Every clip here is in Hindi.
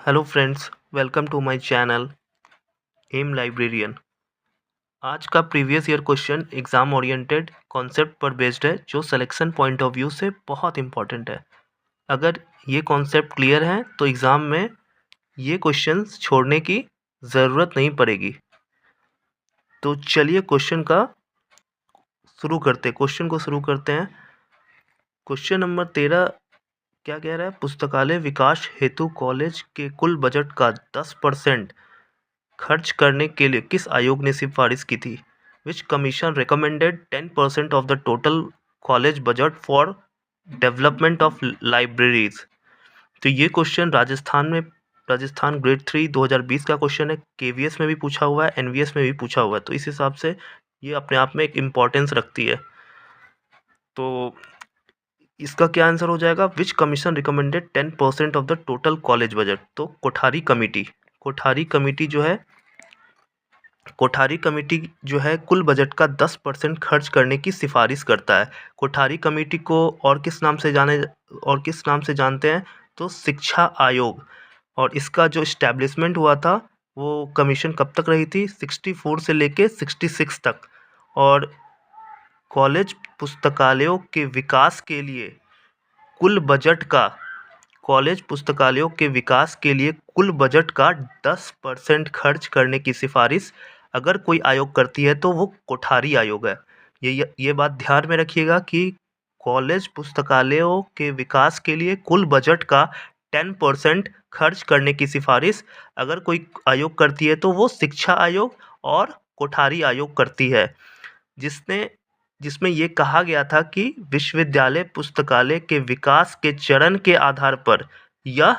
Hello friends, welcome to my channel M librarian. आज का previous year question exam oriented concept पर बेस्ड है, जो सिलेक्शन पॉइंट ऑफ व्यू से बहुत इंपॉर्टेंट है। अगर ये कॉन्सेप्ट क्लियर है तो एग्ज़ाम में ये क्वेश्चंस छोड़ने की ज़रूरत नहीं पड़ेगी। तो चलिए क्वेश्चन को शुरू करते हैं। क्वेश्चन नंबर 13 क्या कह रहा है? पुस्तकालय विकास हेतु कॉलेज के कुल बजट का 10% खर्च करने के लिए किस आयोग ने सिफारिश की थी? Which commission recommended 10% of the total college budget for development of libraries. तो ये क्वेश्चन राजस्थान ग्रेड 3 2020 का क्वेश्चन है। केवीएस में भी पूछा हुआ है, एनवीएस में भी पूछा हुआ है, तो इस हिसाब से ये अपने आप में एक इम्पोर्टेंस रखती है। तो इसका क्या आंसर हो जाएगा? Which commission recommended 10% of the total college budget. तो कोठारी कमेटी जो है कुल बजट का 10% खर्च करने की सिफारिश करता है। कोठारी कमेटी को और किस नाम से जानते हैं? तो शिक्षा आयोग। और इसका जो इस्टेब्लिशमेंट हुआ था, वो कमीशन कब तक रही थी? 64 से लेके 66 तक। और कॉलेज पुस्तकालयों के विकास के लिए कुल बजट का 10% खर्च करने की सिफारिश अगर कोई आयोग करती है तो वो कोठारी आयोग है। ये बात ध्यान में रखिएगा कि कॉलेज पुस्तकालयों के विकास के लिए कुल बजट का 10% खर्च करने की सिफारिश अगर कोई आयोग करती है तो वो शिक्षा आयोग और कोठारी आयोग करती है, जिसमें ये कहा गया था कि विश्वविद्यालय पुस्तकालय के विकास के चरण के आधार पर यह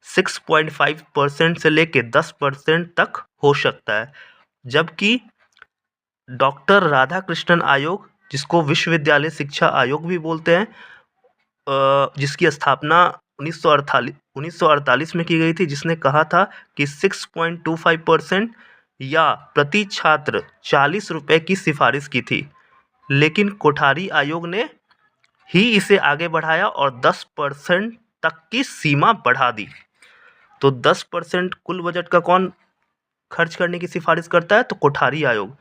6.5% से लेके 10% तक हो सकता है। जबकि डॉक्टर राधाकृष्णन आयोग, जिसको विश्वविद्यालय शिक्षा आयोग भी बोलते हैं, जिसकी स्थापना 1948 में की गई थी, जिसने कहा था कि 6.25% या प्रति छात्र 40 रुपये की सिफारिश की थी। लेकिन कोठारी आयोग ने ही इसे आगे बढ़ाया और 10% तक की सीमा बढ़ा दी। तो 10% कुल बजट का कौन खर्च करने की सिफारिश करता है? तो कोठारी आयोग।